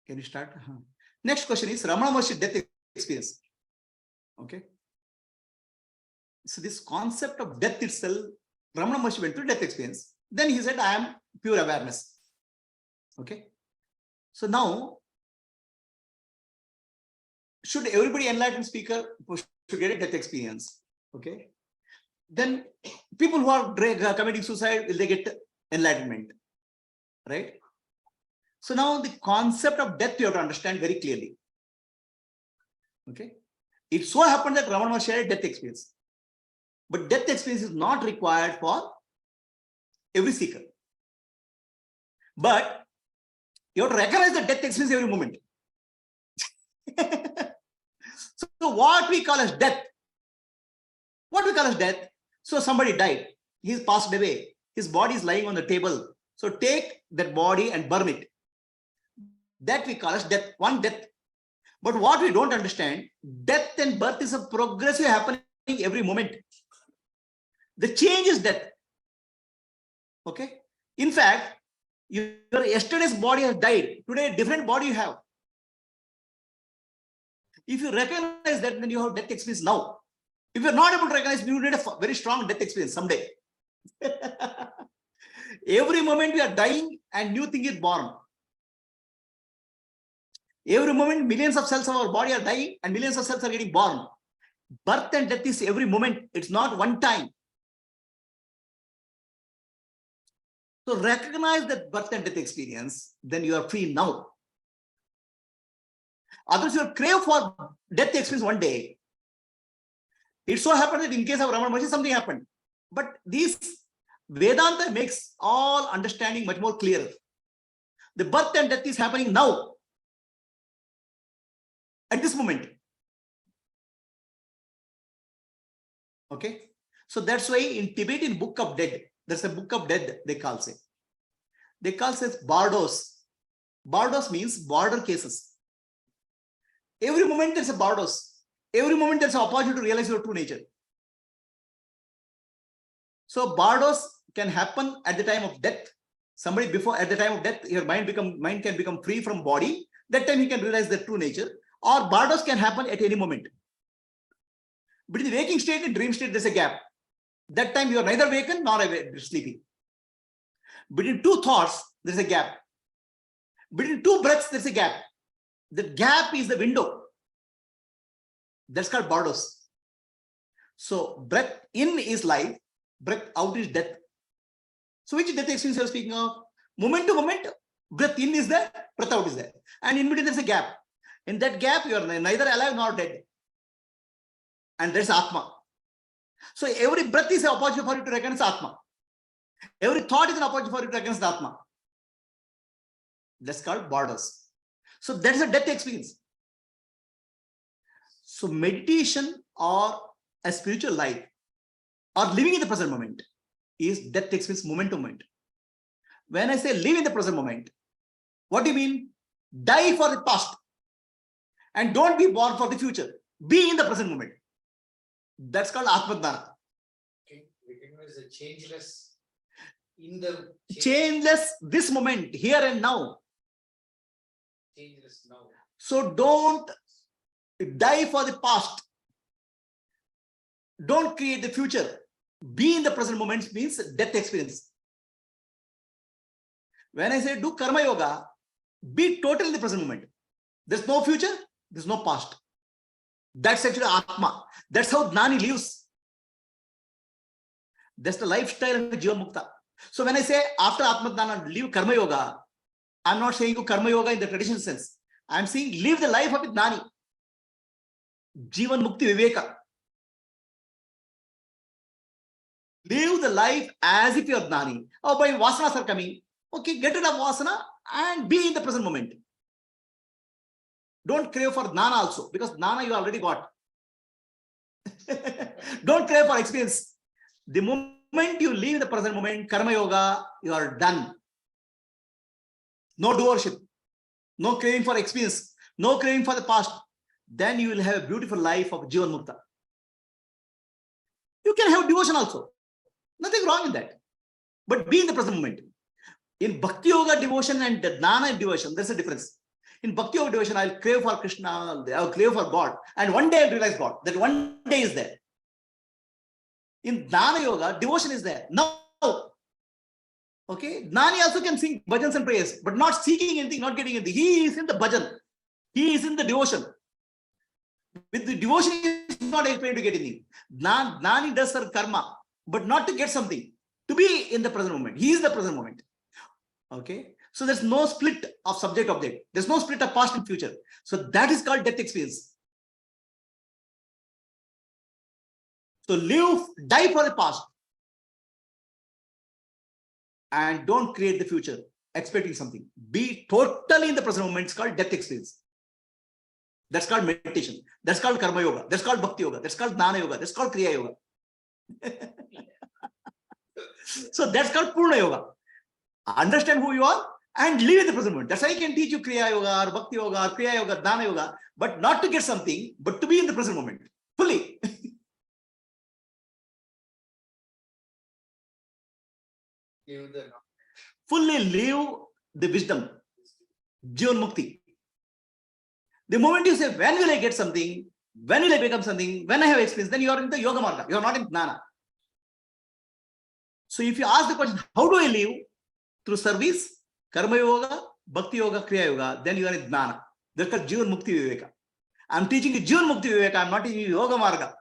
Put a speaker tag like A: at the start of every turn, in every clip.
A: Can you start? Next question is Ramana Maharshi death experience. Okay. So this concept of death itself, Ramana Maharshi went through death experience. Then he said, I am pure awareness. Okay. So now, should everybody enlightened speaker should get a death experience? Okay. Then people who are committing suicide, will they get enlightenment? Right? So now the concept of death you have to understand very clearly. Okay. It so happened that Ramana Maharshi had a death experience. But death experience is not required for every seeker. But you have to recognize the death experience every moment. So what we call as death, so somebody died, he's passed away, his body is lying on the table. So take that body and burn it. That we call as death, one death. But what we don't understand, death and birth is a progressive happening every moment. The change is death. Okay. In fact, your yesterday's body has died. Today, a different body you have. If you recognize that, then you have death experience now. If you're not able to recognize, you need a very strong death experience someday. Every moment we are dying and new thing is born. Every moment, millions of cells of our body are dying and millions of cells are getting born. Birth and death is every moment. It's not one time. So recognize that birth and death experience, then you are free now. Otherwise, you will crave for death experience one day. It so happened that in case of Ramana Maharshi, something happened. But this Vedanta makes all understanding much more clear. The birth and death is happening now. At this moment. Okay. So that's why in Tibetan Book of Dead, there's a Book of Dead, they call it. They call it bardos. Bardos means border cases. Every moment there's a bardos. Every moment there's an opportunity to realize your true nature. So bardos can happen at the time of death. Somebody before, at the time of death, your mind can become free from body. That time he can realize the true nature. Or bardos can happen at any moment. But in the waking state and dream state, there's a gap. That time you are neither wakened nor sleeping. Between two thoughts, there's a gap. Between two breaths, there's a gap. The gap is the window. That's called bardos. So breath in is life, breath out is death. So which death experience you are speaking of? Moment to moment, breath in is there, breath out is there. And in between there's a gap. In that gap, you are neither alive nor dead. And there's Atma. So every breath is an opportunity for you to recognize Atma. Every thought is an opportunity for you to recognize the Atma. That's called borders. So that is a death experience. So meditation or a spiritual life or living in the present moment is death experience moment to moment. When I say live in the present moment, what do you mean? Die for the past and don't be born for the future. Be in the present moment. That's called Atma.
B: Okay. Recognize the changeless in the
A: changeless this moment, here and now.
B: Changeless now.
A: So don't die for the past. Don't create the future. Be in the present moment means death experience. When I say do karma yoga, be totally in the present moment. There's no future, there's no past. That's actually Atma. That's how Gnani lives. That's the lifestyle of Jiva Mukta. So when I say after Atma Dhyana, live Karma Yoga, I'm not saying Karma Yoga in the traditional sense. I'm saying live the life of a Gnani. Jivan Mukti Viveka. Live the life as if you're Gnani. Oh, by Vasanas are coming. Okay, get rid of Vasana and be in the present moment. Don't crave for Gnana also, because Gnana you already got. Don't crave for experience. The moment you live in the present moment, Karma Yoga, you are done. No doership, no craving for experience, no craving for the past. Then you will have a beautiful life of Jivan Mukta. You can have devotion also. Nothing wrong in that. But be in the present moment. In Bhakti Yoga devotion and Jnana devotion, there's a difference. In bhakti yoga devotion, I'll crave for Krishna, I'll crave for God, and one day I'll realize God. That one day is there. In Jnana yoga, devotion is there. Now, okay, Jnani also can sing bhajans and prayers, but not seeking anything, not getting anything. He is in the bhajan. He is in the devotion. With the devotion, he is not trying to get anything. Jnani does her karma, but not to get something. To be in the present moment. He is the present moment. Okay. So there's no split of subject object. There's no split of past and future. So that is called death experience. So die for the past. And don't create the future expecting something. Be totally in the present moment. It's called death experience. That's called meditation. That's called karma yoga. That's called bhakti yoga. That's called jnana yoga. That's called kriya yoga. So that's called purna yoga. Understand who you are and live in the present moment. That's why I can teach you kriya yoga or bhakti yoga or kriya yoga, jnana yoga, but not to get something, but to be in the present moment fully. Fully live the wisdom, Jivan Mukti. The moment you say, when will I get something? When will I become something? When I have experience, then you are in the yoga marga. You are not in jnana. So if you ask the question, how do I live? Through service, karma yoga, bhakti yoga, kriya yoga, then you are in jnana. That's called Jivan Mukti Viveka. I'm teaching you Jivan Mukti Viveka. I'm not teaching you yoga marga.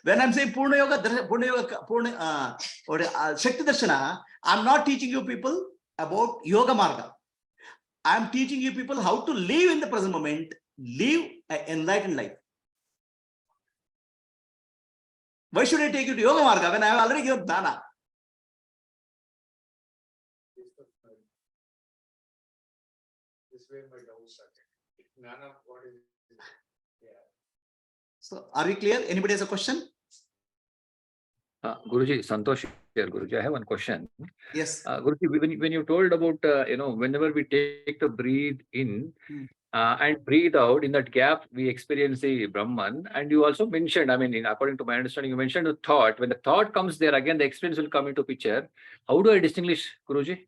A: When I'm saying Purna Yoga, Shakti Darshana, I'm not teaching you people about yoga marga. I'm teaching you people how to live in the present moment, live an enlightened life. Why should I take you to yoga marga when I have already given jnana?
B: This way my doubts are. Jnana, what is it? Yeah.
A: So are we clear? Anybody has a question?
C: Guruji, Santosh here, Guruji. I have one question.
A: Yes.
C: Guruji, when you told about, whenever we take the breathe in and breathe out, in that gap, we experience the Brahman. And you also mentioned, according to my understanding, you mentioned the thought. When the thought comes there, again, the experience will come into picture. How do I distinguish, Guruji?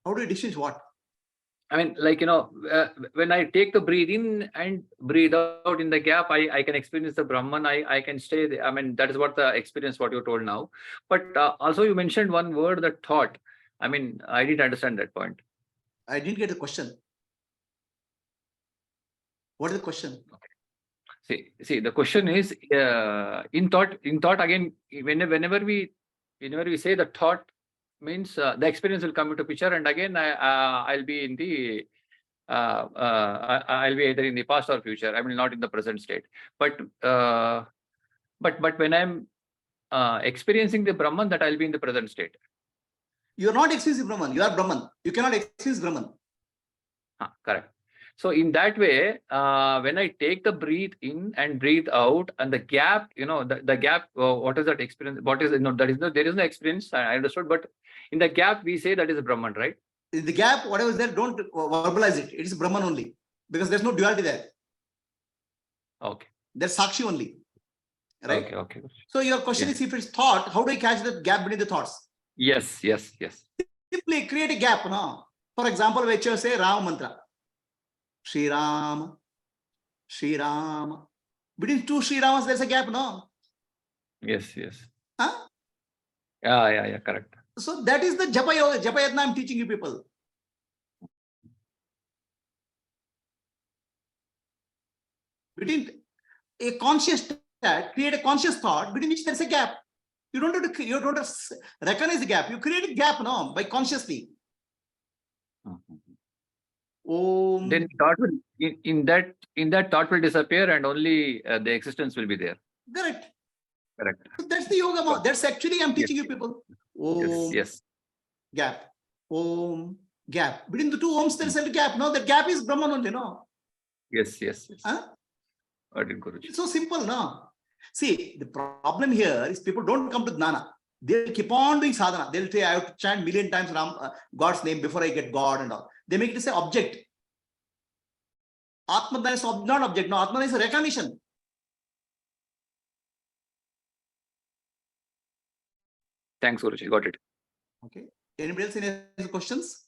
A: How do you distinguish what?
C: When I take the breathe in and breathe out in the gap, I can experience the Brahman. I can stay there. That is what the experience, what you told now. But also you mentioned one word, the thought. I didn't understand that point.
A: I didn't get the question. What is the question?
C: Okay. See, the question is in thought again, whenever we say the thought, means the experience will come into picture, and again I'll be in the I'll be either in the past or future. Not in the present state. But when I'm experiencing the Brahman, that I'll be in the present state.
A: You are not experiencing Brahman. You are Brahman. You cannot experience Brahman.
C: Correct. So in that way, when I take the breathe in and breathe out, and the gap, the gap, what is that experience? What is there is no experience. I understood, but in the gap we say that is a Brahman, right?
A: In the gap, whatever is there, don't verbalize it. It is Brahman only, because there's no duality there.
C: Okay.
A: There's Sakshi only, right?
C: Okay.
A: So your question is, if it's thought, how do I catch the gap between the thoughts?
C: Yes.
A: Simply create a gap, no? For example, when you say Ram mantra, Shri Ram. Between two Sri Ramas, there's a gap, no?
C: Yes.
A: Huh?
C: Yeah, correct.
A: So that is the Japa Yoga, Japa Yatna I'm teaching you people. Between a conscious state, create a conscious thought between which there's a gap. You don't have to recognize the gap. You create a gap, no, by consciously. Om.
C: Then thought will in that thought will disappear, and only the existence will be there.
A: Correct.
C: So
A: that's the yoga. That's actually I'm teaching you people. Om.
C: Yes.
A: Gap. Om. Gap. Between the two Oms, there's a gap. No, the gap is Brahman only, no?
C: Yes.
A: Huh?
C: It's
A: so simple, no? See, the problem here is people don't come to Jnana. They'll keep on doing sadhana. They'll say, I have to chant million times God's name before I get God and all. They make it as an object. Atma is not object. No, Atma is a recognition.
C: Thanks, Guruji. Got it.
A: Okay. Anybody else any questions?